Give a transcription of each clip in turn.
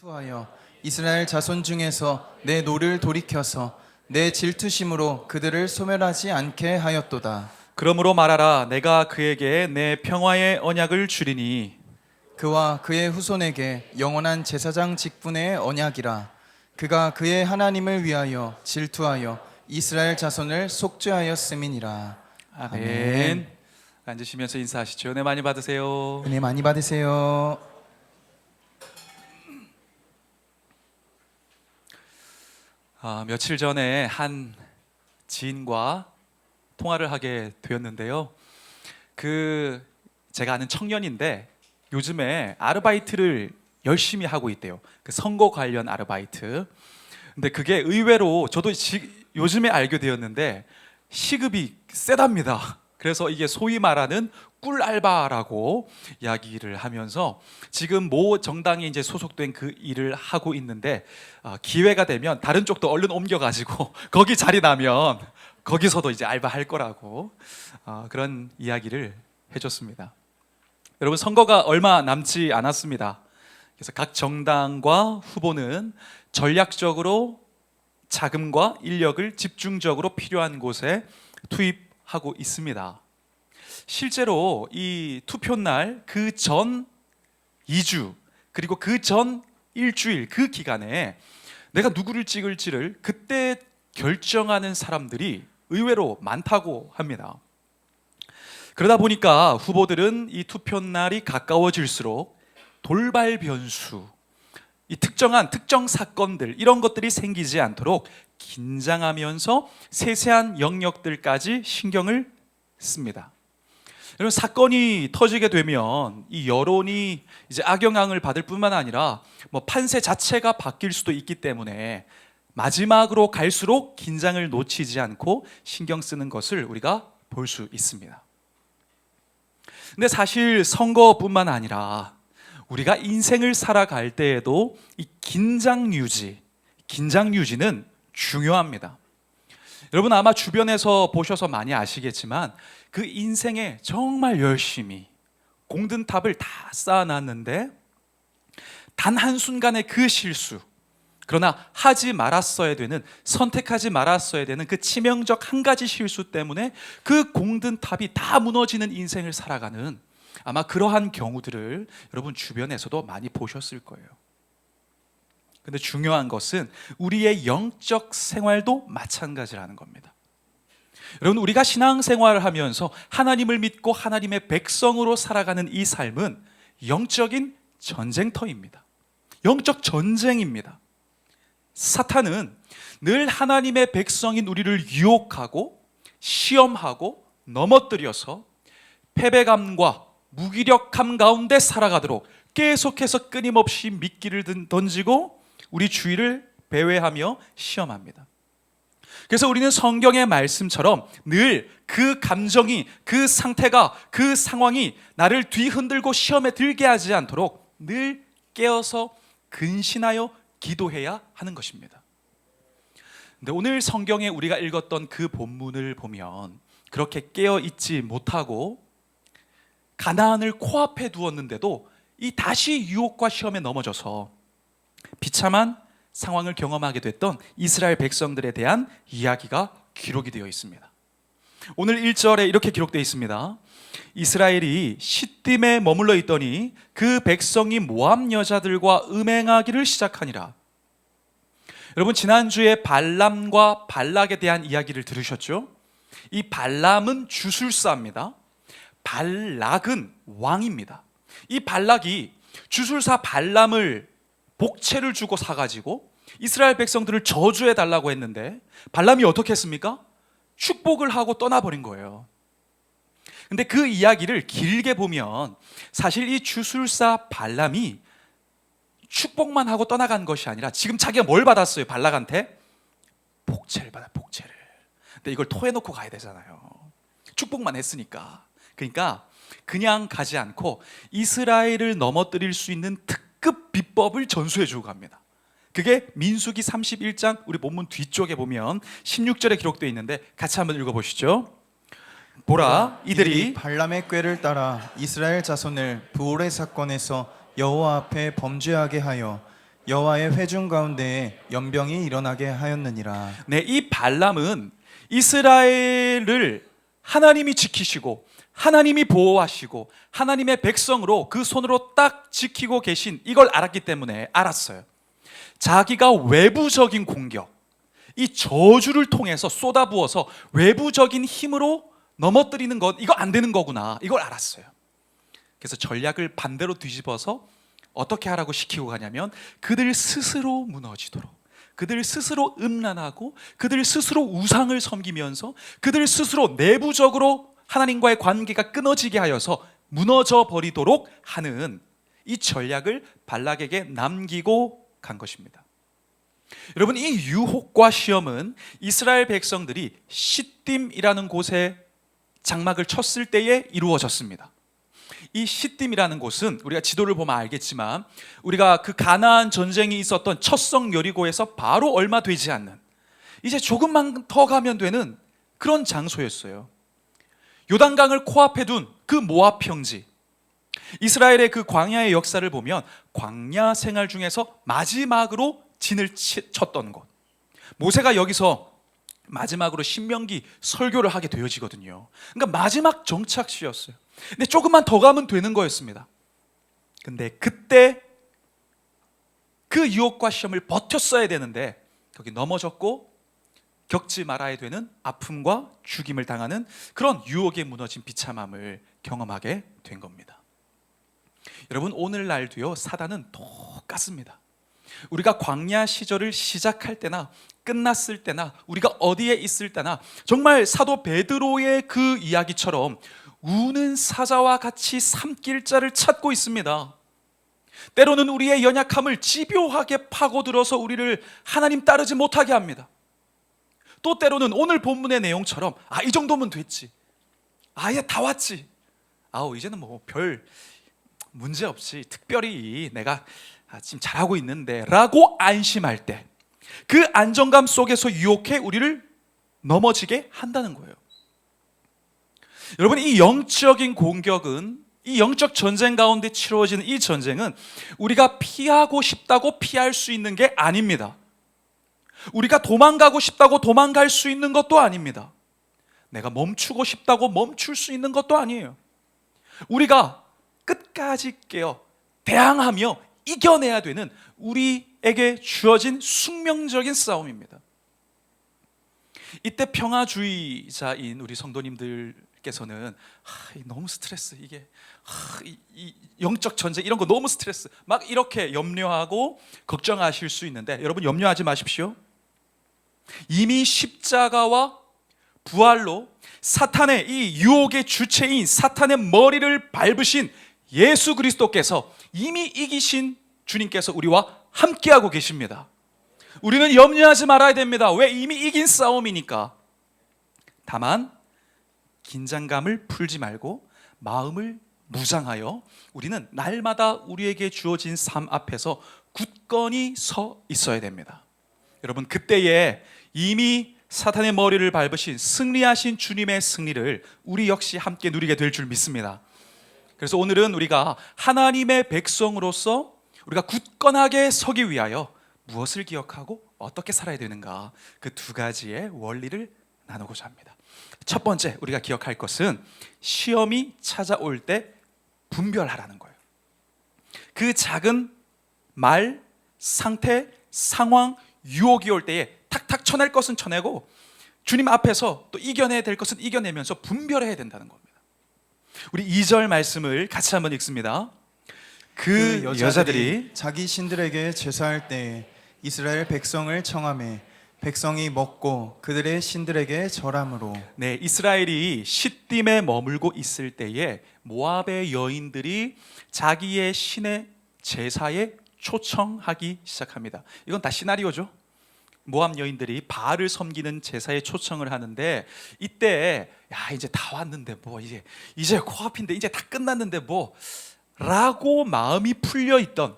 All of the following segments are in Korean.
질투하여 이스라엘 자손 중에서 내 노를 돌이켜서 내 질투심으로 그들을 소멸하지 않게 하였도다. 그러므로 말하라. 내가 그에게 내 평화의 언약을 주리니 그와 그의 후손에게 영원한 제사장 직분의 언약이라. 그가 그의 하나님을 위하여 질투하여 이스라엘 자손을 속죄하였음이니라. 아멘. 앉으시면서 인사하시죠. 은혜 많이 받으세요. 은혜 많이 받으세요. 며칠 전에 한 지인과 통화를 하게 되었는데요. 제가 아는 청년인데 요즘에 아르바이트를 열심히 하고 있대요. 그 선거 관련 아르바이트. 근데 그게 의외로 저도 요즘에 알게 되었는데 시급이 세답니다. 그래서 이게 소위 말하는 꿀 알바라고 이야기를 하면서 지금 모 정당에 이제 소속된 그 일을 하고 있는데 기회가 되면 다른 쪽도 얼른 옮겨가지고 거기 자리 나면 거기서도 이제 알바할 거라고 그런 이야기를 해줬습니다. 여러분, 선거가 얼마 남지 않았습니다. 그래서 각 정당과 후보는 전략적으로 자금과 인력을 집중적으로 필요한 곳에 투입하고 있습니다. 실제로 이 투표날 그 전 2주 그리고 그 전 일주일 그 기간에 내가 누구를 찍을지를 그때 결정하는 사람들이 의외로 많다고 합니다. 그러다 보니까 후보들은 이 투표날이 가까워질수록 돌발 변수, 이 특정 사건들 이런 것들이 생기지 않도록 긴장하면서 세세한 영역들까지 신경을 씁니다. 여러분, 사건이 터지게 되면 이 여론이 이제 악영향을 받을 뿐만 아니라 판세 자체가 바뀔 수도 있기 때문에 마지막으로 갈수록 긴장을 놓치지 않고 신경 쓰는 것을 우리가 볼 수 있습니다. 근데 사실 선거뿐만 아니라 우리가 인생을 살아갈 때에도 이 긴장 유지는 중요합니다. 여러분, 아마 주변에서 보셔서 많이 아시겠지만 그 인생에 정말 열심히 공든탑을 다 쌓아놨는데 단 한순간의 그 실수, 그러나 선택하지 말았어야 되는 그 치명적 한 가지 실수 때문에 그 공든탑이 다 무너지는 인생을 살아가는 아마 그러한 경우들을 여러분 주변에서도 많이 보셨을 거예요. 근데 중요한 것은 우리의 영적 생활도 마찬가지라는 겁니다. 여러분, 우리가 신앙생활을 하면서 하나님을 믿고 하나님의 백성으로 살아가는 이 삶은 영적인 전쟁터입니다. 영적 전쟁입니다. 사탄은 늘 하나님의 백성인 우리를 유혹하고 시험하고 넘어뜨려서 패배감과 무기력함 가운데 살아가도록 계속해서 끊임없이 미끼를 던지고 우리 주위를 배회하며 시험합니다. 그래서 우리는 성경의 말씀처럼 늘 그 감정이, 그 상태가, 그 상황이 나를 뒤흔들고 시험에 들게 하지 않도록 늘 깨어서 근신하여 기도해야 하는 것입니다. 근데 오늘 성경에 우리가 읽었던 그 본문을 보면 그렇게 깨어 있지 못하고 가나안을 코앞에 두었는데도 이 다시 유혹과 시험에 넘어져서 비참한 상황을 경험하게 됐던 이스라엘 백성들에 대한 이야기가 기록이 되어 있습니다. 오늘 1절에 이렇게 기록되어 있습니다. 이스라엘이 시딤에 머물러 있더니 그 백성이 모압 여자들과 음행하기를 시작하니라. 여러분, 지난주에 발람과 발락에 대한 이야기를 들으셨죠? 이 발람은 주술사입니다. 발락은 왕입니다. 이 발락이 주술사 발람을 복채를 주고 사가지고 이스라엘 백성들을 저주해 달라고 했는데 발람이 어떻게 했습니까? 축복을 하고 떠나버린 거예요. 근데 그 이야기를 길게 보면 사실 이 주술사 발람이 축복만 하고 떠나간 것이 아니라 지금 자기가 뭘 받았어요? 발락한테 복채를 받아, 복채를. 근데 이걸 토해놓고 가야 되잖아요. 축복만 했으니까. 그러니까 그냥 가지 않고 이스라엘을 넘어뜨릴 수 있는 특급 비법을 전수해 주고 갑니다. 그게 민수기 31장 우리 본문 뒤쪽에 보면 16절에 기록되어 있는데 같이 한번 읽어보시죠. 보라, 이들이 발람의 꾀를 따라 이스라엘 자손을 부올의 사건에서 여호와 앞에 범죄하게 하여 여호와의 회중 가운데에 연병이 일어나게 하였느니라. 네, 이 발람은 이스라엘을 하나님이 지키시고 하나님이 보호하시고 하나님의 백성으로 그 손으로 딱 지키고 계신 이걸 알았기 때문에 알았어요. 자기가 외부적인 공격, 이 저주를 통해서 쏟아부어서 외부적인 힘으로 넘어뜨리는 것, 이거 안 되는 거구나, 이걸 알았어요. 그래서 전략을 반대로 뒤집어서 어떻게 하라고 시키고 가냐면 그들 스스로 무너지도록, 그들 스스로 음란하고 그들 스스로 우상을 섬기면서 그들 스스로 내부적으로 하나님과의 관계가 끊어지게 하여서 무너져 버리도록 하는 이 전략을 발락에게 남기고 간 것입니다. 여러분, 이 유혹과 시험은 이스라엘 백성들이 시딤이라는 곳에 장막을 쳤을 때에 이루어졌습니다. 이 시딤이라는 곳은 우리가 지도를 보면 알겠지만 우리가 그 가나안 전쟁이 있었던 첫 성 여리고에서 바로 얼마 되지 않는, 이제 조금만 더 가면 되는 그런 장소였어요. 요단강을 코앞에 둔 그 모압 평지, 이스라엘의 그 광야의 역사를 보면 광야 생활 중에서 마지막으로 진을 쳤던 곳. 모세가 여기서 마지막으로 신명기 설교를 하게 되어지거든요. 그러니까 마지막 정착지였어요. 근데 조금만 더 가면 되는 거였습니다. 근데 그때 그 유혹과 시험을 버텼어야 되는데 거기 넘어졌고 겪지 말아야 되는 아픔과 죽임을 당하는 그런 유혹에 무너진 비참함을 경험하게 된 겁니다. 여러분, 오늘날도요, 사단은 똑같습니다. 우리가 광야 시절을 시작할 때나 끝났을 때나 우리가 어디에 있을 때나 정말 사도 베드로의 그 이야기처럼 우는 사자와 같이 삼킬 자를 찾고 있습니다. 때로는 우리의 연약함을 집요하게 파고들어서 우리를 하나님 따르지 못하게 합니다. 또 때로는 오늘 본문의 내용처럼 이 정도면 됐지, 아예 다 왔지, 이제는 뭐 별 문제 없이 특별히 내가 지금 잘하고 있는데 라고 안심할 때 그 안정감 속에서 유혹해 우리를 넘어지게 한다는 거예요. 여러분, 이 영적인 공격은, 이 영적 전쟁 가운데 치러지는 이 전쟁은 우리가 피하고 싶다고 피할 수 있는 게 아닙니다. 우리가 도망가고 싶다고 도망갈 수 있는 것도 아닙니다. 내가 멈추고 싶다고 멈출 수 있는 것도 아니에요. 우리가 끝까지 깨어 대항하며 이겨내야 되는 우리에게 주어진 숙명적인 싸움입니다. 이때 평화주의자인 우리 성도님들께서는 너무 스트레스, 이게 이 영적 전쟁 이런 거 너무 스트레스, 막 이렇게 염려하고 걱정하실 수 있는데, 여러분 염려하지 마십시오. 이미 십자가와 부활로 사탄의, 이 유혹의 주체인 사탄의 머리를 밟으신 예수 그리스도께서 이미 이기신 주님께서 우리와 함께하고 계십니다. 우리는 염려하지 말아야 됩니다. 왜? 이미 이긴 싸움이니까. 다만 긴장감을 풀지 말고 마음을 무장하여 우리는 날마다 우리에게 주어진 삶 앞에서 굳건히 서 있어야 됩니다. 여러분, 그때에 이미 사탄의 머리를 밟으신 승리하신 주님의 승리를 우리 역시 함께 누리게 될 줄 믿습니다. 그래서 오늘은 우리가 하나님의 백성으로서 우리가 굳건하게 서기 위하여 무엇을 기억하고 어떻게 살아야 되는가, 그 두 가지의 원리를 나누고자 합니다. 첫 번째 우리가 기억할 것은 시험이 찾아올 때 분별하라는 거예요. 그 작은 말, 상태, 상황, 유혹이 올 때에 탁탁 쳐낼 것은 쳐내고 주님 앞에서 또 이겨내야 될 것은 이겨내면서 분별해야 된다는 겁니다. 우리 2절 말씀을 같이 한번 읽습니다. 그 여자들이 자기 신들에게 제사할 때에 이스라엘 백성을 청하매 백성이 먹고 그들의 신들에게 절함으로. 네, 이스라엘이 시딤에 머물고 있을 때에 모압의 여인들이 자기의 신의 제사에 초청하기 시작합니다. 이건 다 시나리오죠. 모압 여인들이 바알을 섬기는 제사에 초청을 하는데, 이때 이제 다 왔는데 뭐 이제 코앞인데 이제 다 끝났는데 뭐 라고 마음이 풀려 있던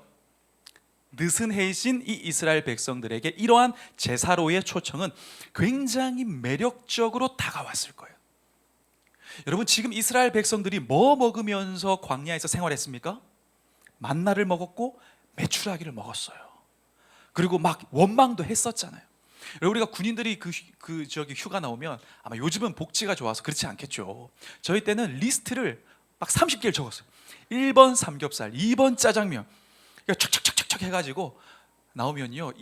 느슨해진 이 이스라엘 백성들에게 이러한 제사로의 초청은 굉장히 매력적으로 다가왔을 거예요. 여러분, 지금 이스라엘 백성들이 뭐 먹으면서 광야에서 생활했습니까? 만나를 먹었고 메추라기를 먹었어요. 그리고 막 원망도 했었잖아요. 우리가 군인들이 저기 휴가 나오면 아마 요즘은 복지가 좋아서 그렇지 않겠죠. 저희 때는 리스트를 막 30개를 적었어요. 1번 삼겹살, 2번 짜장면. 그러니까 척척척척 해가지고 나오면요,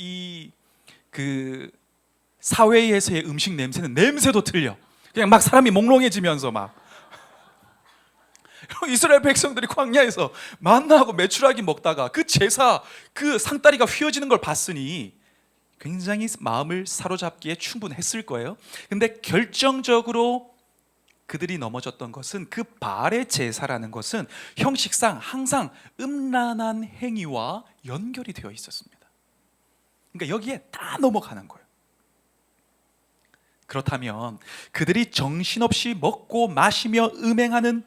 그 사회에서의 음식 냄새는 냄새도 틀려. 그냥 막 사람이 몽롱해지면서 막 이스라엘 백성들이 광야에서 만나하고 메추라기 먹다가 그 제사 그 상다리가 휘어지는 걸 봤으니 굉장히 마음을 사로잡기에 충분했을 거예요. 근데 결정적으로 그들이 넘어졌던 것은 그 바알의 제사라는 것은 형식상 항상 음란한 행위와 연결이 되어 있었습니다. 그러니까 여기에 다 넘어가는 거예요. 그렇다면 그들이 정신없이 먹고 마시며 음행하는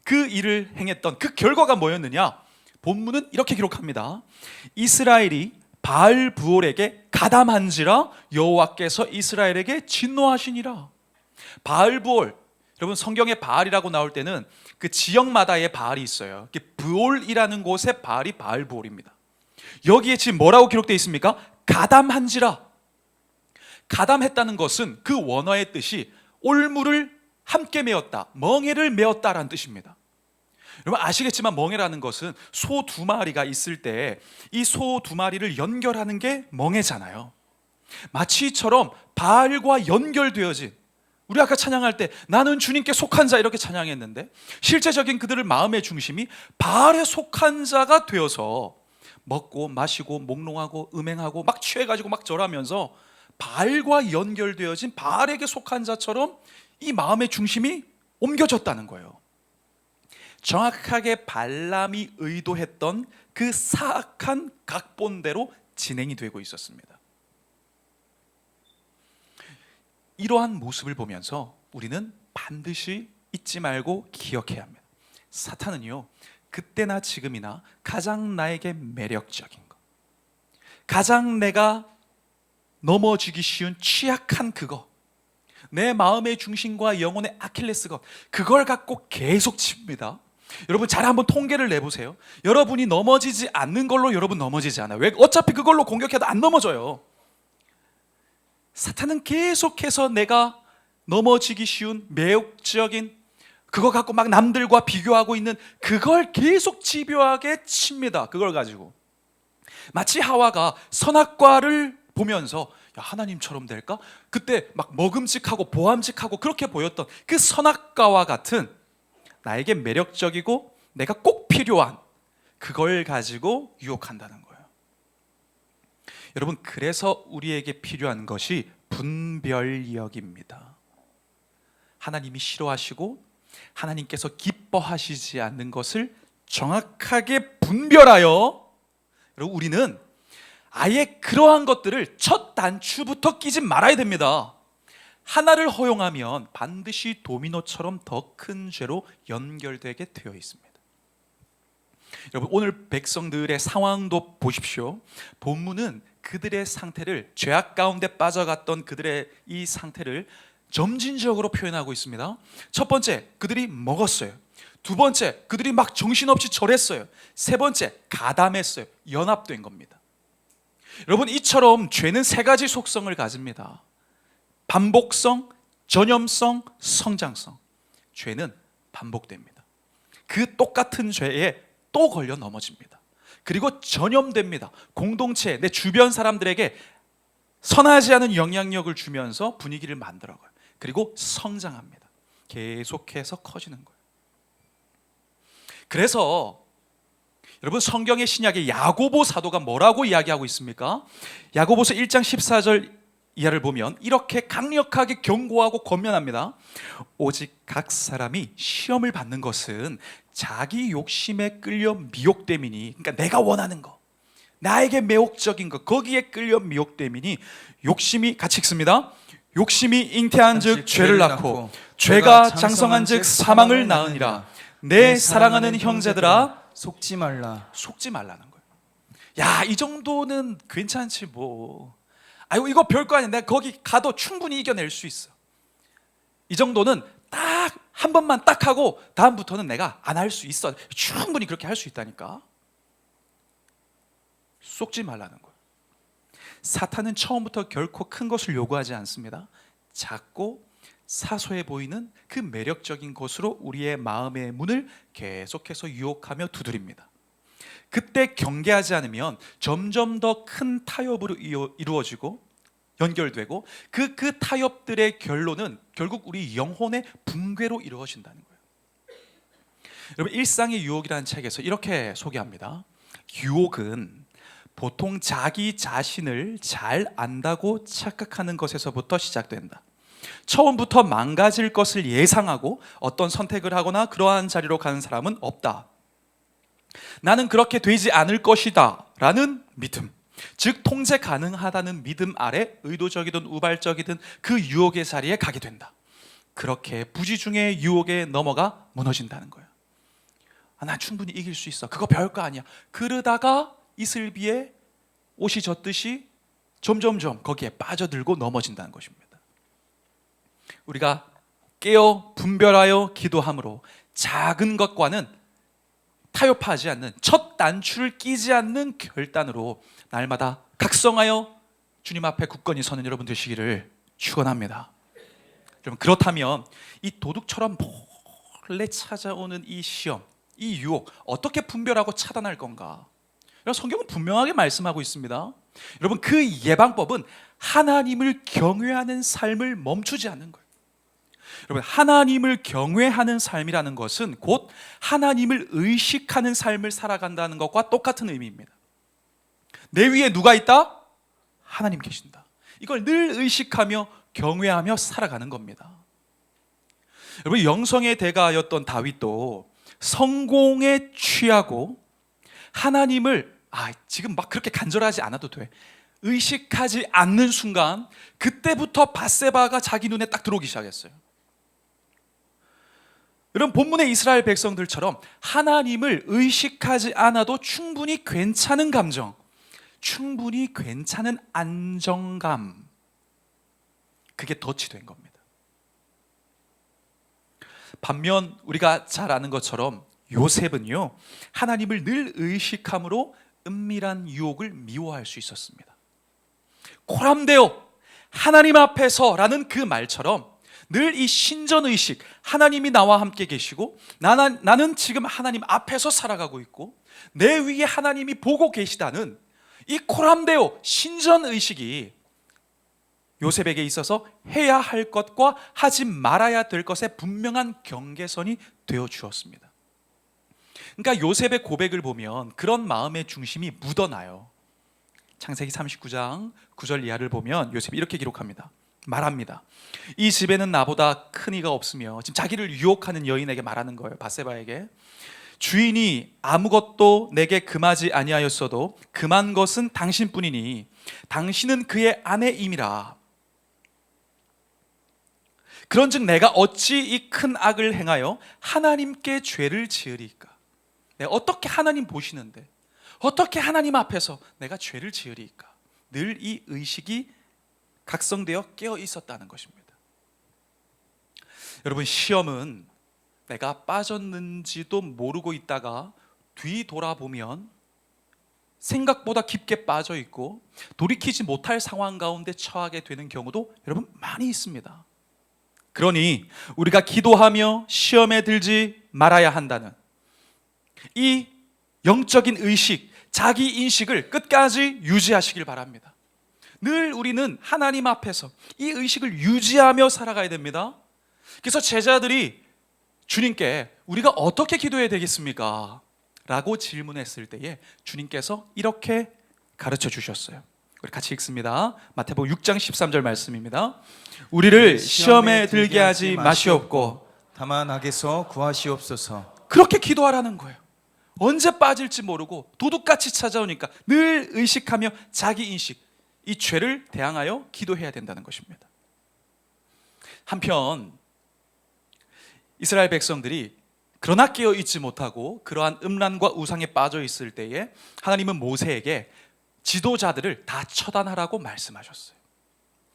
그 일을 행했던 그 결과가 뭐였느냐? 본문은 이렇게 기록합니다. 이스라엘이 바알 부올에게 가담한지라 여호와께서 이스라엘에게 진노하시니라. 바알 부올, 여러분 성경에 바알이라고 나올 때는 그 지역마다의 바알이 있어요. 부올이라는 곳의 바알이 바알 부올입니다. 여기에 지금 뭐라고 기록되어 있습니까? 가담한지라. 가담했다는 것은 그 원어의 뜻이 올무를 함께 메었다, 멍에를 메었다라는 뜻입니다. 여러분 아시겠지만 멍에라는 것은 소 두 마리가 있을 때 이 소 두 마리를 연결하는 게 멍에잖아요. 마치 이처럼 바알과 연결되어진, 우리 아까 찬양할 때 나는 주님께 속한 자 이렇게 찬양했는데 실제적인 그들의 마음의 중심이 바알에 속한 자가 되어서 먹고 마시고 몽롱하고 음행하고 막 취해가지고 막 절하면서 바알과 연결되어진 바알에게 속한 자처럼 이 마음의 중심이 옮겨졌다는 거예요. 정확하게 발람이 의도했던 그 사악한 각본대로 진행이 되고 있었습니다. 이러한 모습을 보면서 우리는 반드시 잊지 말고 기억해야 합니다. 사탄은요, 그때나 지금이나 가장 나에게 매력적인 것, 가장 내가 넘어지기 쉬운 취약한 그거, 내 마음의 중심과 영혼의 아킬레스건, 그걸 갖고 계속 칩니다. 여러분 잘 한번 통계를 내보세요. 여러분이 넘어지지 않는 걸로 여러분 넘어지지 않아요. 왜? 어차피 그걸로 공격해도 안 넘어져요. 사탄은 계속해서 내가 넘어지기 쉬운 매혹적인 그거 갖고 막 남들과 비교하고 있는 그걸 계속 집요하게 칩니다. 그걸 가지고 마치 하와가 선악과를 보면서 야, 하나님처럼 될까? 그때 막 먹음직하고 보암직하고 그렇게 보였던 그 선악과와 같은 나에게 매력적이고 내가 꼭 필요한 그걸 가지고 유혹한다는 거예요. 여러분 그래서 우리에게 필요한 것이 분별력입니다. 하나님이 싫어하시고 하나님께서 기뻐하시지 않는 것을 정확하게 분별하여, 여러분 우리는 아예 그러한 것들을 첫 단추부터 끼지 말아야 됩니다. 하나를 허용하면 반드시 도미노처럼 더 큰 죄로 연결되게 되어 있습니다. 여러분 오늘 백성들의 상황도 보십시오. 본문은 그들의 상태를, 죄악 가운데 빠져갔던 그들의 이 상태를 점진적으로 표현하고 있습니다. 첫 번째, 그들이 먹었어요. 두 번째, 그들이 막 정신없이 절했어요. 세 번째, 가담했어요. 연합된 겁니다. 여러분 이처럼 죄는 세 가지 속성을 가집니다. 반복성, 전염성, 성장성. 죄는 반복됩니다. 그 똑같은 죄에 또 걸려 넘어집니다. 그리고 전염됩니다. 공동체, 내 주변 사람들에게 선하지 않은 영향력을 주면서 분위기를 만들어가요. 그리고 성장합니다. 계속해서 커지는 거예요. 그래서 여러분 성경의 신약의 야고보 사도가 뭐라고 이야기하고 있습니까? 야고보서 1장 14절 이하를 보면 이렇게 강력하게 경고하고 권면합니다. 오직 각 사람이 시험을 받는 것은 자기 욕심에 끌려 미혹됨이니, 그러니까 내가 원하는 거, 나에게 매혹적인 것, 거기에 끌려 미혹됨이니, 욕심이 같이 읽습니다. 욕심이 잉태한 즉 죄를 낳고 죄가 장성한 즉 사망을 낳으니라. 내 사랑하는 형제들아 속지 말라. 속지 말라는 거예요. 야, 이 정도는 괜찮지 뭐. 아이고 이거 별거 아니야. 내가 거기 가도 충분히 이겨낼 수 있어. 이 정도는 딱 한 번만 딱 하고 다음부터는 내가 안 할 수 있어. 충분히 그렇게 할 수 있다니까. 속지 말라는 거예요. 사탄은 처음부터 결코 큰 것을 요구하지 않습니다. 작고 사소해 보이는 그 매력적인 것으로 우리의 마음의 문을 계속해서 유혹하며 두드립니다. 그때 경계하지 않으면 점점 더 큰 타협으로 이루어지고 연결되고 그 타협들의 결론은 결국 우리 영혼의 붕괴로 이루어진다는 거예요. 여러분, 일상의 유혹이라는 책에서 이렇게 소개합니다. 유혹은 보통 자기 자신을 잘 안다고 착각하는 것에서부터 시작된다. 처음부터 망가질 것을 예상하고 어떤 선택을 하거나 그러한 자리로 가는 사람은 없다. 나는 그렇게 되지 않을 것이다 라는 믿음, 즉 통제 가능하다는 믿음 아래 의도적이든 우발적이든 그 유혹의 자리에 가게 된다. 그렇게 부지중의 유혹에 넘어가 무너진다는 거예요. 나 충분히 이길 수 있어, 그거 별거 아니야. 그러다가 이슬비에 옷이 젖듯이 점점점 거기에 빠져들고 넘어진다는 것입니다. 우리가 깨어 분별하여 기도함으로 작은 것과는 타협하지 않는, 첫 단추를 끼지 않는 결단으로 날마다 각성하여 주님 앞에 굳건히 서는 여러분 되시기를 축원합니다. 여러분, 그렇다면 이 도둑처럼 몰래 찾아오는 이 시험, 이 유혹 어떻게 분별하고 차단할 건가? 성경은 분명하게 말씀하고 있습니다. 여러분, 그 예방법은 하나님을 경외하는 삶을 멈추지 않는 거예요. 여러분, 하나님을 경외하는 삶이라는 것은 곧 하나님을 의식하는 삶을 살아간다는 것과 똑같은 의미입니다. 내 위에 누가 있다? 하나님 계신다. 이걸 늘 의식하며 경외하며 살아가는 겁니다. 여러분, 영성의 대가였던 다윗도 성공에 취하고 하나님을 지금 막 그렇게 간절하지 않아도 돼, 의식하지 않는 순간 그때부터 밧세바가 자기 눈에 딱 들어오기 시작했어요. 여러분, 본문의 이스라엘 백성들처럼 하나님을 의식하지 않아도 충분히 괜찮은 감정, 충분히 괜찮은 안정감, 그게 덫이 된 겁니다. 반면 우리가 잘 아는 것처럼 요셉은요, 하나님을 늘 의식함으로 은밀한 유혹을 미워할 수 있었습니다. 코람데오, 하나님 앞에서라는 그 말처럼 늘 이 신전의식, 하나님이 나와 함께 계시고 나는 지금 하나님 앞에서 살아가고 있고 내 위에 하나님이 보고 계시다는 이 코람데오, 신전의식이 요셉에게 있어서 해야 할 것과 하지 말아야 될 것의 분명한 경계선이 되어 주었습니다. 그러니까 요셉의 고백을 보면 그런 마음의 중심이 묻어나요. 창세기 39장 9절 이하를 보면 요셉이 이렇게 기록합니다. 말합니다. 이 집에는 나보다 큰 이가 없으며, 지금 자기를 유혹하는 여인에게 말하는 거예요. 밧세바에게. 주인이 아무것도 내게 금하지 아니하였어도 금한 것은 당신뿐이니 당신은 그의 아내임이라. 그런즉 내가 어찌 이 큰 악을 행하여 하나님께 죄를 지으리까? 내가 어떻게 하나님 보시는데 어떻게 하나님 앞에서 내가 죄를 지으리까? 늘 이 의식이 각성되어 깨어 있었다는 것입니다. 여러분, 시험은 내가 빠졌는지도 모르고 있다가 뒤돌아보면 생각보다 깊게 빠져 있고 돌이키지 못할 상황 가운데 처하게 되는 경우도 여러분 많이 있습니다. 그러니 우리가 기도하며 시험에 들지 말아야 한다는 이 영적인 의식, 자기 인식을 끝까지 유지하시길 바랍니다. 늘 우리는 하나님 앞에서 이 의식을 유지하며 살아가야 됩니다. 그래서 제자들이 주님께 우리가 어떻게 기도해야 되겠습니까? 라고 질문했을 때에 주님께서 이렇게 가르쳐 주셨어요. 우리 같이 읽습니다. 마태복음 6장 13절 말씀입니다. 우리를 시험에 들게 하지 마시옵고 다만 악에서 구하시옵소서. 그렇게 기도하라는 거예요. 언제 빠질지 모르고 도둑같이 찾아오니까 늘 의식하며 자기 인식, 이 죄를 대항하여 기도해야 된다는 것입니다. 한편 이스라엘 백성들이 그러나 깨어 있지 못하고 그러한 음란과 우상에 빠져 있을 때에 하나님은 모세에게 지도자들을 다 처단하라고 말씀하셨어요.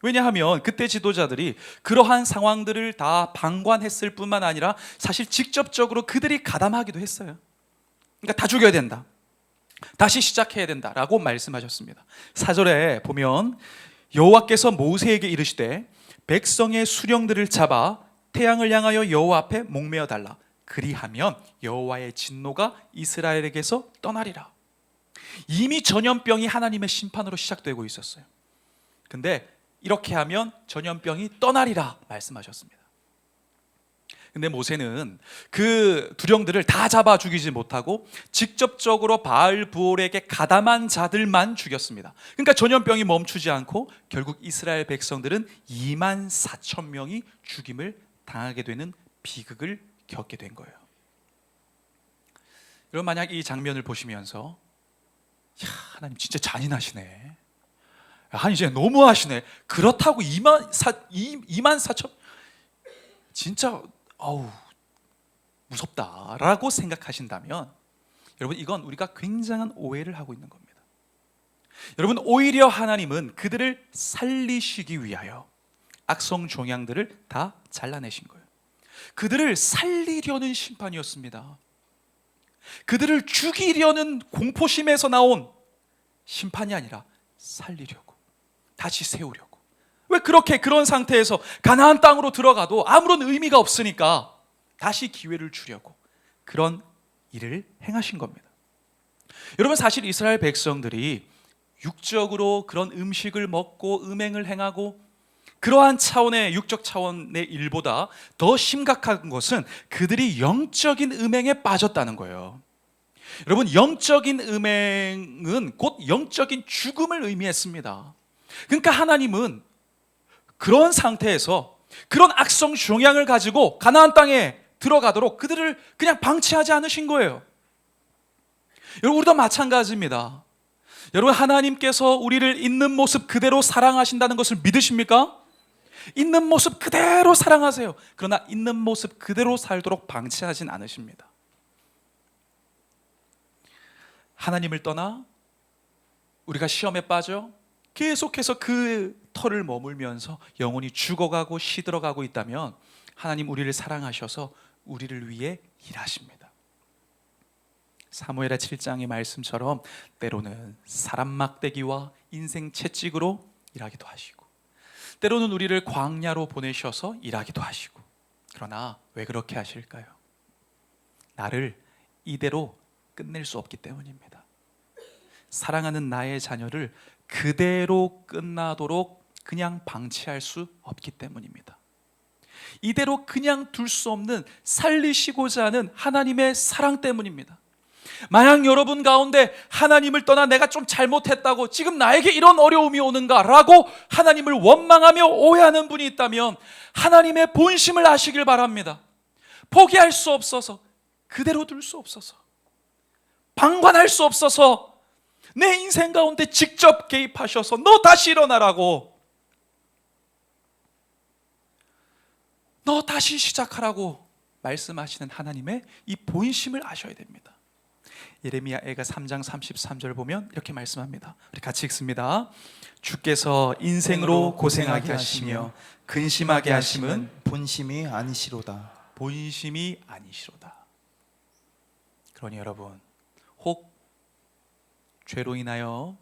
왜냐하면 그때 지도자들이 그러한 상황들을 다 방관했을 뿐만 아니라 사실 직접적으로 그들이 가담하기도 했어요. 그러니까 다 죽여야 된다. 다시 시작해야 된다라고 말씀하셨습니다. 4절에 보면 여호와께서 모세에게 이르시되 백성의 수령들을 잡아 태양을 향하여 여호와 앞에 목매어 달라. 그리하면 여호와의 진노가 이스라엘에게서 떠나리라. 이미 전염병이 하나님의 심판으로 시작되고 있었어요. 근데 이렇게 하면 전염병이 떠나리라 말씀하셨습니다. 근데 모세는 그 두령들을 다 잡아 죽이지 못하고 직접적으로 바알브올에게 가담한 자들만 죽였습니다. 그러니까 전염병이 멈추지 않고 결국 이스라엘 백성들은 2만 4천 명이 죽임을 당하게 되는 비극을 겪게 된 거예요. 여러분, 만약 이 장면을 보시면서 야, 하나님 진짜 잔인하시네, 하나님 이제 너무하시네, 그렇다고 2만 4천 진짜 어우 무섭다라고 생각하신다면 여러분, 이건 우리가 굉장한 오해를 하고 있는 겁니다. 여러분, 오히려 하나님은 그들을 살리시기 위하여 악성 종양들을 다 잘라내신 거예요. 그들을 살리려는 심판이었습니다. 그들을 죽이려는 공포심에서 나온 심판이 아니라 살리려고, 다시 세우려고. 왜 그런 상태에서 가나안 땅으로 들어가도 아무런 의미가 없으니까 다시 기회를 주려고 그런 일을 행하신 겁니다. 여러분, 사실 이스라엘 백성들이 육적으로 그런 음식을 먹고 음행을 행하고 그러한 차원의 육적 차원의 일보다 더 심각한 것은 그들이 영적인 음행에 빠졌다는 거예요. 여러분, 영적인 음행은 곧 영적인 죽음을 의미했습니다. 그러니까 하나님은 그런 상태에서 그런 악성 종양을 가지고 가나안 땅에 들어가도록 그들을 그냥 방치하지 않으신 거예요. 여러분, 우리도 마찬가지입니다. 여러분, 하나님께서 우리를 있는 모습 그대로 사랑하신다는 것을 믿으십니까? 있는 모습 그대로 사랑하세요. 그러나 있는 모습 그대로 살도록 방치하진 않으십니다. 하나님을 떠나 우리가 시험에 빠져 계속해서 그 털을 머물면서 영혼이 죽어가고 시들어가고 있다면 하나님 우리를 사랑하셔서 우리를 위해 일하십니다. 사무엘하 7장의 말씀처럼 때로는 사람 막대기와 인생 채찍으로 일하기도 하시고, 때로는 우리를 광야로 보내셔서 일하기도 하시고. 그러나 왜 그렇게 하실까요? 나를 이대로 끝낼 수 없기 때문입니다. 사랑하는 나의 자녀를 그대로 끝나도록 그냥 방치할 수 없기 때문입니다. 이대로 그냥 둘 수 없는, 살리시고자 하는 하나님의 사랑 때문입니다. 만약 여러분 가운데 하나님을 떠나 내가 좀 잘못했다고, 지금 나에게 이런 어려움이 오는가라고 하나님을 원망하며 오해하는 분이 있다면 하나님의 본심을 아시길 바랍니다. 포기할 수 없어서, 그대로 둘 수 없어서, 방관할 수 없어서 내 인생 가운데 직접 개입하셔서 너 다시 일어나라고, 너 다시 시작하라고 말씀하시는 하나님의 이 본심을 아셔야 됩니다. 예레미야가 3장 33절 보면 이렇게 말씀합니다. 우리 같이 읽습니다. 주께서 인생으로 고생하게 하시며 근심하게 하심은 본심이 아니시로다. 본심이 아니시로다. 그러니 여러분, 혹 죄로 인하여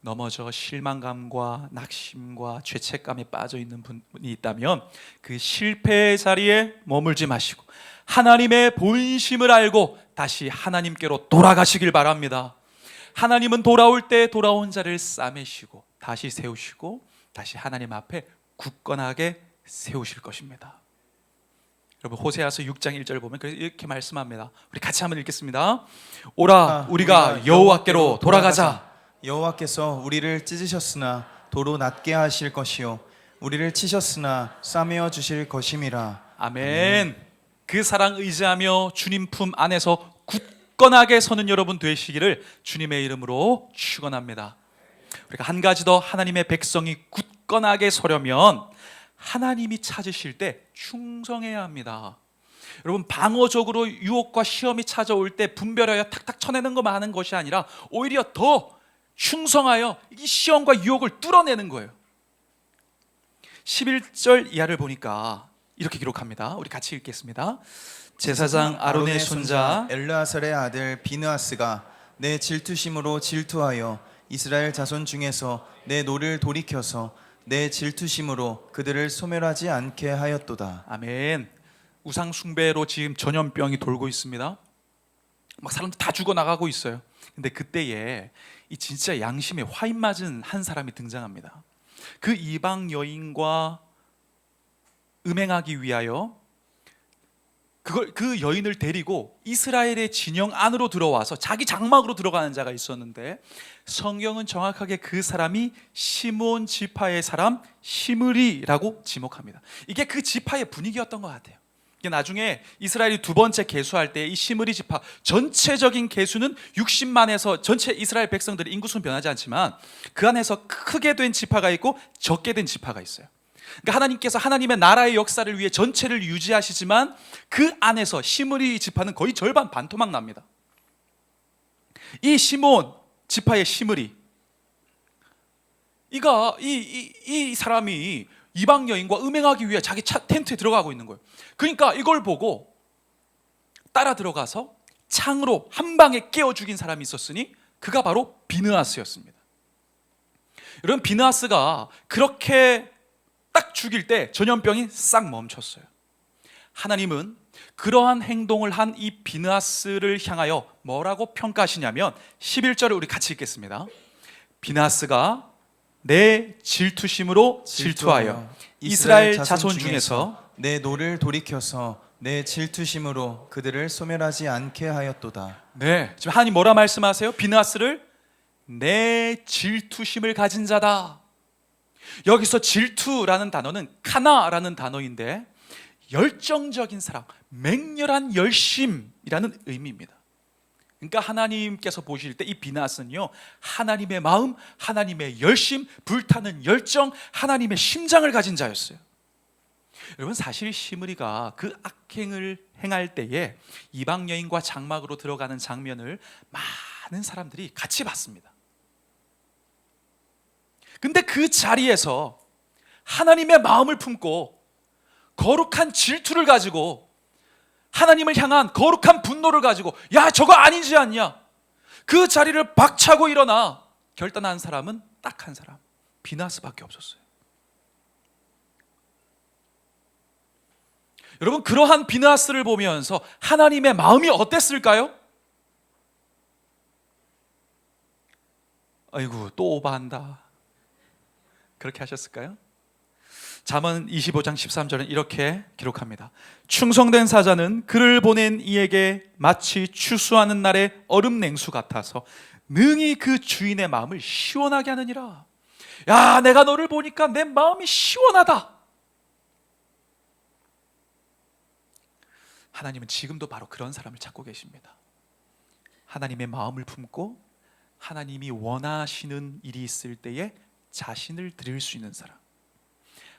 넘어져 실망감과 낙심과 죄책감에 빠져 있는 분이 있다면 그 실패의 자리에 머물지 마시고 하나님의 본심을 알고 다시 하나님께로 돌아가시길 바랍니다. 하나님은 돌아올 때 돌아온 자를 싸매시고 다시 세우시고 다시 하나님 앞에 굳건하게 세우실 것입니다. 여러분, 호세아서 6장 1절 보면 이렇게 말씀합니다. 우리 같이 한번 읽겠습니다. 오라, 우리가 여호와께로 돌아가자. 여호와께서 우리를 찢으셨으나 도로 낫게 하실 것이요 우리를 치셨으나 싸매어 주실 것임이라. 아멘. 그 사랑 의지하며 주님 품 안에서 굳건하게 서는 여러분 되시기를 주님의 이름으로 축원합니다. 우리가 한 가지 더, 하나님의 백성이 굳건하게 서려면 하나님이 찾으실 때 충성해야 합니다. 여러분, 방어적으로 유혹과 시험이 찾아올 때 분별하여 탁탁 쳐내는 것만 하는 것이 아니라 오히려 더 충성하여 이 시험과 유혹을 뚫어내는 거예요. 11절 이하를 보니까 이렇게 기록합니다. 우리 같이 읽겠습니다. 제사장 아론의 손자 엘르아살의 아들 비느하스가 내 질투심으로 질투하여 이스라엘 자손 중에서 내 노를 돌이켜서 내 질투심으로 그들을 소멸하지 않게 하였도다. 아멘. 우상 숭배로 지금 전염병이 돌고 있습니다. 막 사람들 다 죽어나가고 있어요. 근데 그때에 이 진짜 양심에 화인 맞은 한 사람이 등장합니다. 그 이방 여인과 음행하기 위하여 그 여인을 데리고 이스라엘의 진영 안으로 들어와서 자기 장막으로 들어가는 자가 있었는데, 성경은 정확하게 그 사람이 시므온 지파의 사람 시므리라고 지목합니다. 이게 그 지파의 분위기였던 것 같아요. 나중에 이스라엘이 두 번째 계수할 때 이 시므리 지파 전체적인 계수는 60만에서 전체 이스라엘 백성들의 인구수는 변하지 않지만 그 안에서 크게 된 지파가 있고 적게 된 지파가 있어요. 그러니까 하나님께서 하나님의 나라의 역사를 위해 전체를 유지하시지만 그 안에서 시므리 지파는 거의 절반 반토막 납니다. 이 시몬 지파의 시므리, 이 사람이 이방 여인과 음행하기 위해 자기 텐트에 들어가고 있는 거예요. 그러니까 이걸 보고 따라 들어가서 창으로 한 방에 깨워 죽인 사람이 있었으니 그가 바로 비느하스였습니다. 여러분, 비느하스가 그렇게 딱 죽일 때 전염병이 싹 멈췄어요. 하나님은 그러한 행동을 한 이 비느하스를 향하여 뭐라고 평가하시냐면 11절을 우리 같이 읽겠습니다. 비느하스가 내 질투심으로 질투하여 이스라엘 자손 중에서 내 노를 돌이켜서 내 질투심으로 그들을 소멸하지 않게 하였도다. 네, 지금 하나님 뭐라 말씀하세요? 비느하스를 내 질투심을 가진 자다. 여기서 질투라는 단어는 카나라는 단어인데 열정적인 사랑, 맹렬한 열심이라는 의미입니다. 그러니까 하나님께서 보실 때 이 비느하스는요, 하나님의 마음, 하나님의 열심, 불타는 열정, 하나님의 심장을 가진 자였어요. 여러분, 사실 시므리가 그 악행을 행할 때에 이방 여인과 장막으로 들어가는 장면을 많은 사람들이 같이 봤습니다. 근데 그 자리에서 하나님의 마음을 품고 거룩한 질투를 가지고 하나님을 향한 거룩한 분노를 가지고 야, 저거 아니지 않냐, 그 자리를 박차고 일어나 결단한 사람은 딱 한 사람, 비느하스밖에 없었어요. 여러분, 그러한 비느하스를 보면서 하나님의 마음이 어땠을까요? 아이고, 또 오바한다, 그렇게 하셨을까요? 잠언 25장 13절은 이렇게 기록합니다. 충성된 사자는 그를 보낸 이에게 마치 추수하는 날의 얼음 냉수 같아서 능히 그 주인의 마음을 시원하게 하느니라. 야, 내가 너를 보니까 내 마음이 시원하다. 하나님은 지금도 바로 그런 사람을 찾고 계십니다. 하나님의 마음을 품고 하나님이 원하시는 일이 있을 때에 자신을 드릴 수 있는 사람,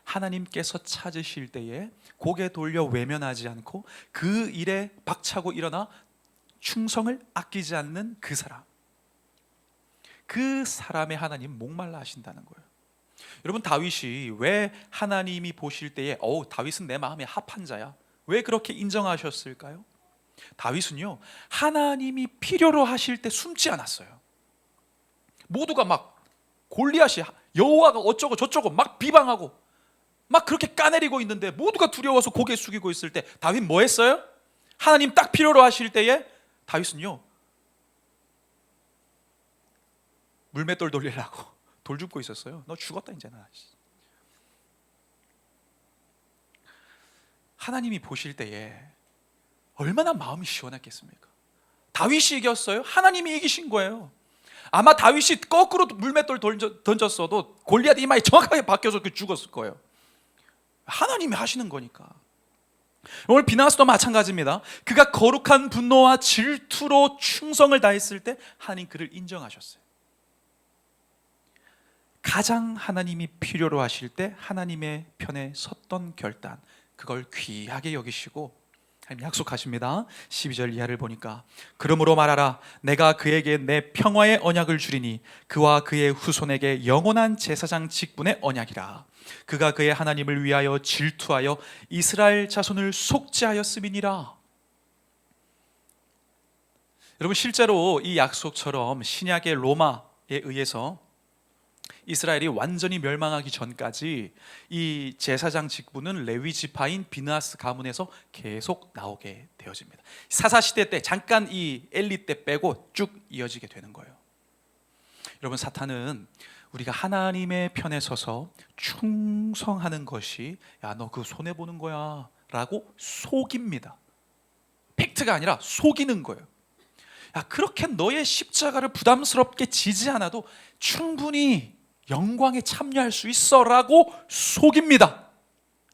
하나님께서 찾으실 때에 고개 돌려 외면하지 않고 그 일에 박차고 일어나 충성을 아끼지 않는 그 사람, 그 사람의 하나님 목말라 하신다는 거예요. 여러분, 다윗이 왜 하나님이 보실 때에 다윗은 내 마음에 합한 자야, 왜 그렇게 인정하셨을까요? 다윗은요, 하나님이 필요로 하실 때 숨지 않았어요. 모두가 막 골리앗이 여호와가 어쩌고 저쩌고 막 비방하고 막 그렇게 까내리고 있는데 모두가 두려워서 고개 숙이고 있을 때 다윗 뭐 했어요? 하나님 딱 필요로 하실 때에 다윗은요, 물맷돌 돌리려고 돌 줍고 있었어요. 너 죽었다 이제 나. 하나님이 보실 때에 얼마나 마음이 시원했겠습니까? 다윗이 이겼어요? 하나님이 이기신 거예요. 아마 다윗이 거꾸로 물맷돌 던졌어도 골리앗 이마에 정확하게 박혀서 죽었을 거예요. 하나님이 하시는 거니까. 오늘 비느하스도 마찬가지입니다. 그가 거룩한 분노와 질투로 충성을 다했을 때 하나님 그를 인정하셨어요. 가장 하나님이 필요로 하실 때 하나님의 편에 섰던 결단, 그걸 귀하게 여기시고 하나님 약속하십니다. 12절 이하를 보니까 그러므로 말하라, 내가 그에게 내 평화의 언약을 주리니 그와 그의 후손에게 영원한 제사장 직분의 언약이라. 그가 그의 하나님을 위하여 질투하여 이스라엘 자손을 속죄하였음이니라. 여러분, 실제로 이 약속처럼 신약의 로마에 의해서 이스라엘이 완전히 멸망하기 전까지 이 제사장 직분은 레위 지파인 비느하스 가문에서 계속 나오게 되어집니다. 사사시대 때 잠깐 이 엘리 때 빼고 쭉 이어지게 되는 거예요. 여러분, 사탄은 우리가 하나님의 편에 서서 충성하는 것이 야, 너 그거 손해보는 거야 라고 속입니다. 팩트가 아니라 속이는 거예요. 야, 그렇게 너의 십자가를 부담스럽게 지지 않아도 충분히 영광에 참여할 수 있어 라고 속입니다.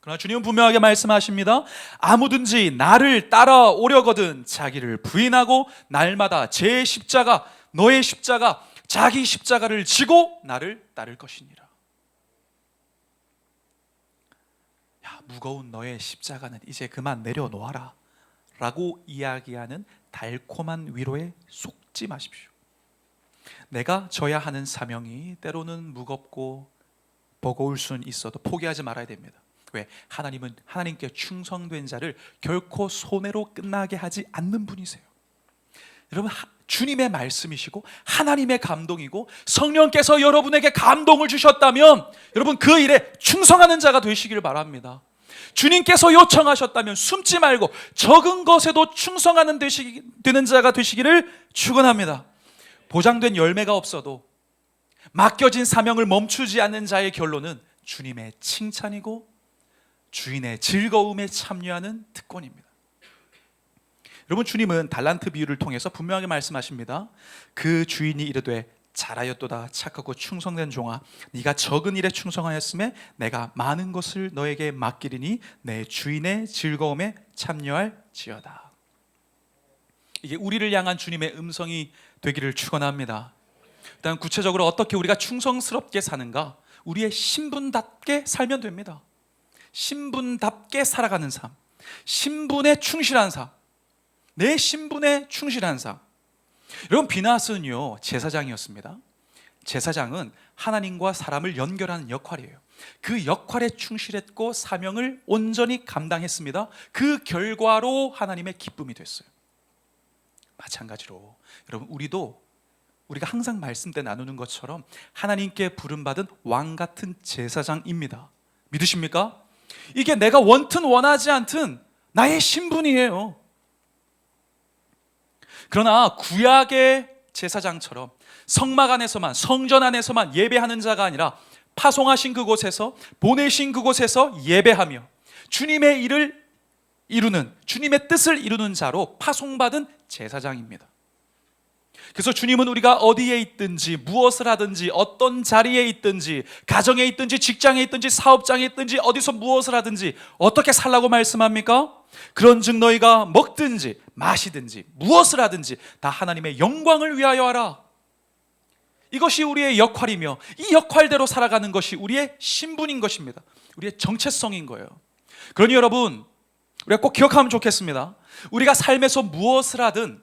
그러나 주님은 분명하게 말씀하십니다. 아무든지 나를 따라오려거든 자기를 부인하고 날마다 제 십자가, 너의 십자가, 자기 십자가를 지고 나를 따를 것이니라. 야, 무거운 너의 십자가는 이제 그만 내려놓아라 라고 이야기하는 달콤한 위로에 속지 마십시오. 내가 져야 하는 사명이 때로는 무겁고 버거울 수는 있어도 포기하지 말아야 됩니다. 왜? 하나님은 하나님께 충성된 자를 결코 손해로 끝나게 하지 않는 분이세요. 여러분, 주님의 말씀이시고 하나님의 감동이고 성령께서 여러분에게 감동을 주셨다면 여러분 그 일에 충성하는 자가 되시기를 바랍니다. 주님께서 요청하셨다면 숨지 말고 적은 것에도 충성하는 되는 자가 되시기를 축원합니다. 보장된 열매가 없어도 맡겨진 사명을 멈추지 않는 자의 결론은 주님의 칭찬이고 주인의 즐거움에 참여하는 특권입니다. 여러분, 주님은 달란트 비유를 통해서 분명하게 말씀하십니다. 그 주인이 이르되 잘하였도다 착하고 충성된 종아, 네가 적은 일에 충성하였음에 내가 많은 것을 너에게 맡기리니 내 주인의 즐거움에 참여할지어다. 이게 우리를 향한 주님의 음성이 되기를 축원합니다. 일단 구체적으로 어떻게 우리가 충성스럽게 사는가? 우리의 신분답게 살면 됩니다. 신분답게 살아가는 삶, 신분에 충실한 삶, 내 신분에 충실한 삶. 여러분, 비느하스는요 제사장이었습니다. 제사장은 하나님과 사람을 연결하는 역할이에요. 그 역할에 충실했고 사명을 온전히 감당했습니다. 그 결과로 하나님의 기쁨이 됐어요. 마찬가지로 여러분, 우리가 항상 말씀 때 나누는 것처럼 하나님께 부름받은 왕 같은 제사장입니다. 믿으십니까? 이게 내가 원튼 원하지 않든 나의 신분이에요. 그러나 구약의 제사장처럼 성막 안에서만, 성전 안에서만 예배하는 자가 아니라 파송하신 그곳에서, 보내신 그곳에서 예배하며 주님의 일을 이루는, 주님의 뜻을 이루는 자로 파송받은 제사장입니다. 그래서 주님은 우리가 어디에 있든지 무엇을 하든지 어떤 자리에 있든지 가정에 있든지 직장에 있든지 사업장에 있든지 어디서 무엇을 하든지 어떻게 살라고 말씀합니까? 그런즉 너희가 먹든지 마시든지 무엇을 하든지 다 하나님의 영광을 위하여 하라. 이것이 우리의 역할이며 이 역할대로 살아가는 것이 우리의 신분인 것입니다. 우리의 정체성인 거예요. 그러니 여러분, 우리가 꼭 기억하면 좋겠습니다. 우리가 삶에서 무엇을 하든,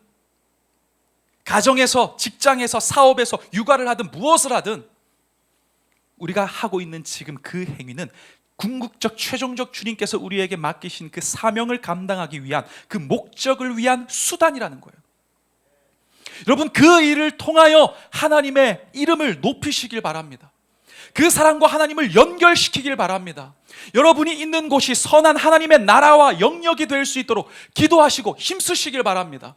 가정에서, 직장에서, 사업에서, 육아를 하든 무엇을 하든 우리가 하고 있는 지금 그 행위는 궁극적 최종적 주님께서 우리에게 맡기신 그 사명을 감당하기 위한, 그 목적을 위한 수단이라는 거예요. 여러분, 그 일을 통하여 하나님의 이름을 높이시길 바랍니다. 그 사람과 하나님을 연결시키길 바랍니다. 여러분이 있는 곳이 선한 하나님의 나라와 영역이 될 수 있도록 기도하시고 힘쓰시길 바랍니다.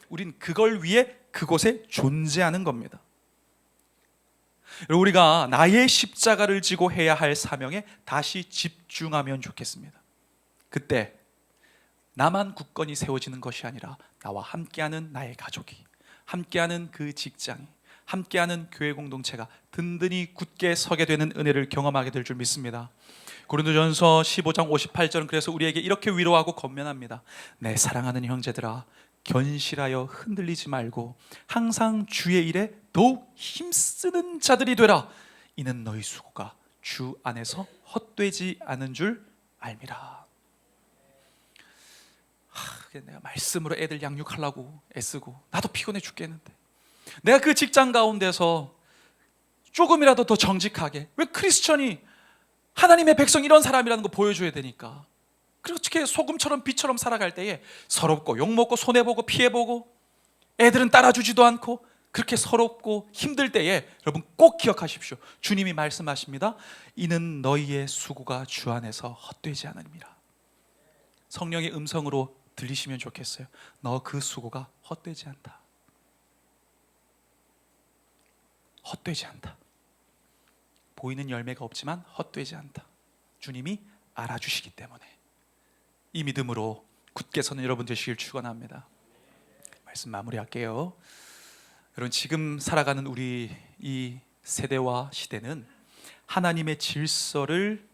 우린 그걸 위해 그곳에 존재하는 겁니다. 우리가 나의 십자가를 지고 해야 할 사명에 다시 집중하면 좋겠습니다. 그때 나만 굳건히 세워지는 것이 아니라 나와 함께하는 나의 가족이, 함께하는 그 직장이, 함께하는 교회 공동체가 든든히 굳게 서게 되는 은혜를 경험하게 될 줄 믿습니다. 고린도전서 15장 58절은 그래서 우리에게 이렇게 위로하고 권면합니다. 내 사랑하는 형제들아, 견실하여 흔들리지 말고 항상 주의 일에 더욱 힘쓰는 자들이 되라. 이는 너희 수고가 주 안에서 헛되지 않은 줄 알미라. 내가 말씀으로 애들 양육하려고 애쓰고 나도 피곤해 죽겠는데, 내가 그 직장 가운데서 조금이라도 더 정직하게, 왜 크리스천이 하나님의 백성 이런 사람이라는 거 보여줘야 되니까, 그렇게 소금처럼 빛처럼 살아갈 때에 서럽고 욕먹고 손해보고 피해보고 애들은 따라주지도 않고 그렇게 서럽고 힘들 때에 여러분 꼭 기억하십시오. 주님이 말씀하십니다. 이는 너희의 수고가 주 안에서 헛되지 않음이라. 성령의 음성으로 들리시면 좋겠어요. 너 그 수고가 헛되지 않다. 헛되지 않다. 보이는 열매가 없지만 헛되지 않다. 주님이 알아주시기 때문에 이 믿음으로 굳게 서는 여러분 되시길 축원합니다. 말씀 마무리할게요. 여러분, 지금 살아가는 우리 이 세대와 시대는 하나님의 질서를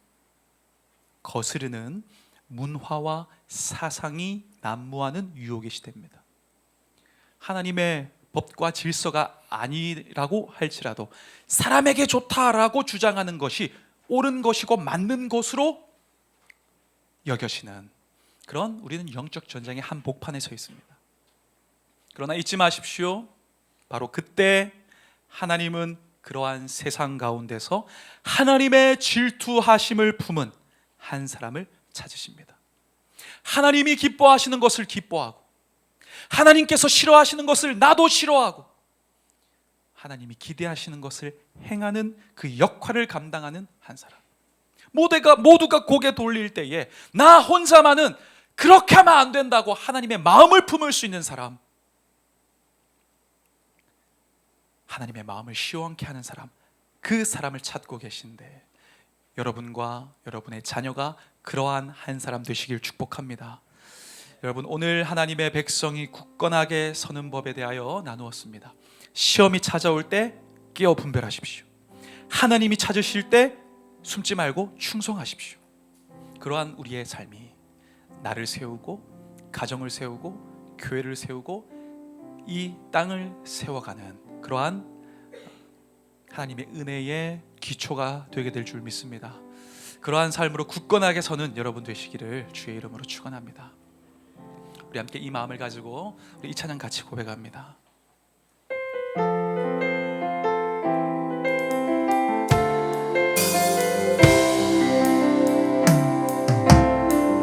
거스르는 문화와 사상이 난무하는 유혹의 시대입니다. 하나님의 법과 질서가 아니라고 할지라도 사람에게 좋다라고 주장하는 것이 옳은 것이고 맞는 것으로 여겨지는 그런 우리는 영적 전쟁의 한복판에 서 있습니다. 그러나 잊지 마십시오. 바로 그때 하나님은 그러한 세상 가운데서 하나님의 질투하심을 품은 한 사람을 찾으십니다. 하나님이 기뻐하시는 것을 기뻐하고 하나님께서 싫어하시는 것을 나도 싫어하고 하나님이 기대하시는 것을 행하는 그 역할을 감당하는 한 사람. 모두가 고개 돌릴 때에 나 혼자만은 그렇게 하면 안 된다고 하나님의 마음을 품을 수 있는 사람, 하나님의 마음을 시원케 하는 사람, 그 사람을 찾고 계신데 여러분과 여러분의 자녀가 그러한 한 사람 되시길 축복합니다. 여러분, 오늘 하나님의 백성이 굳건하게 서는 법에 대하여 나누었습니다. 시험이 찾아올 때 깨어 분별하십시오. 하나님이 찾으실 때 숨지 말고 충성하십시오. 그러한 우리의 삶이 나를 세우고 가정을 세우고 교회를 세우고 이 땅을 세워가는 그러한 하나님의 은혜의 기초가 되게 될 줄 믿습니다. 그러한 삶으로 굳건하게 서는 여러분 되시기를 주의 이름으로 축원합니다. 우리 함께 이 마음을 가지고 우리 이 찬양 같이 고백합니다.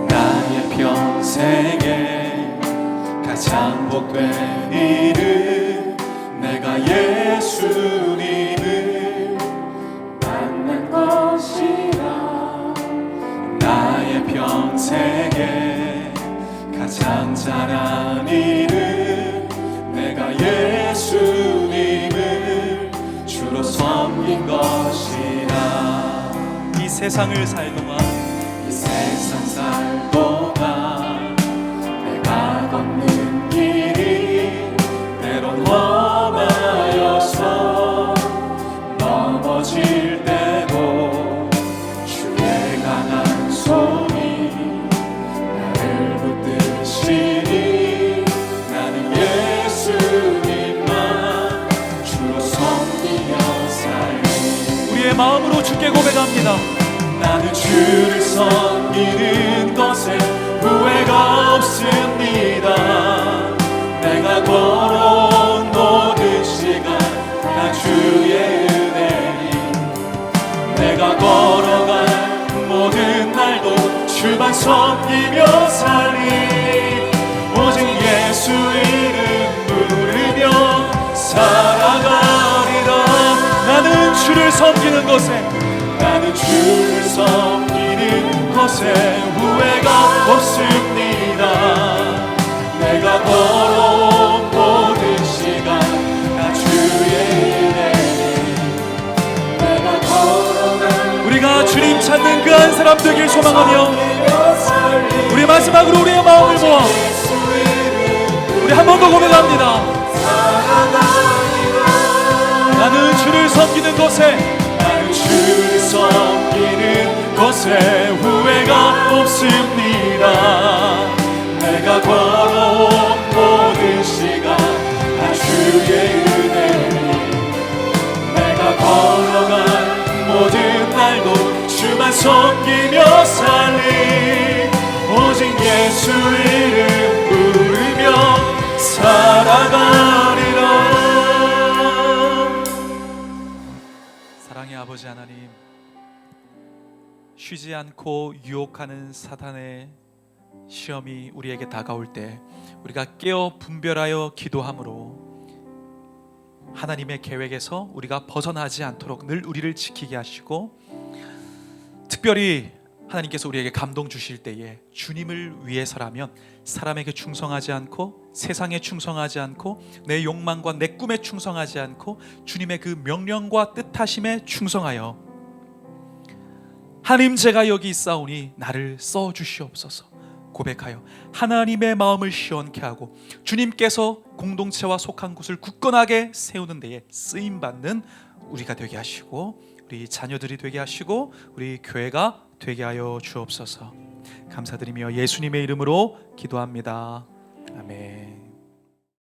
나의 평생에 가장 복된 일은 내가 예수님을 만난 것이라. 나의 평생에 가장 잘한 일은 내가 예수님을 주로 섬긴 것이라. 이 세상을 살동안 이 세상 살동안 내가 걷는 길이 때론 험하여서 넘어질 때도 주의 강한 손이 나를 붙드시니 나는 예수님만 주로 섬기며 살리. 우리의 마음으로 주께 고백합니다. 나는 주를 섬기는 것에 후회가 없습니다. 내가 걸어온 모든 시간 다 주의 은혜니 내가 걸어간 모든 날도 주만 섬기며 살리. 오직 예수 이름 부르며 살아가리라. 나는 주를 섬기는 것에 나는 주를 섬기는 것에 후회가 없습니다. 내가 걸어온 모든 시간 다 주의 은혜니 내가 걸어간 우리가 주님 찾는 그 한 사람 되길 소망하며 우리 마지막으로 우리의 마음을 모아 우리 한 번 더 고백합니다. 나는 주를 섬기는 것에 나는 주를 섬기는 것에 후회가 없습니다. 내가 걸어온 모든 시간 다 주의 은혜니 내가 걸어간 모든 날도 주만 섬기며 살리. 오직 예수 이름 부르며 살아가리라. 사랑의 아버지 하나님, 쉬지 않고 유혹하는 사탄의 시험이 우리에게 다가올 때 우리가 깨어 분별하여 기도함으로 하나님의 계획에서 우리가 벗어나지 않도록 늘 우리를 지키게 하시고, 특별히 하나님께서 우리에게 감동 주실 때에 주님을 위해서라면 사람에게 충성하지 않고 세상에 충성하지 않고 내 욕망과 내 꿈에 충성하지 않고 주님의 그 명령과 뜻하심에 충성하여 하나님, 제가 여기 있사오니 나를 써주시옵소서 고백하여 하나님의 마음을 시원케 하고 주님께서 공동체와 속한 곳을 굳건하게 세우는 데에 쓰임받는 우리가 되게 하시고, 우리 자녀들이 되게 하시고, 우리 교회가 되게 하여 주옵소서. 감사드리며 예수님의 이름으로 기도합니다. 아멘.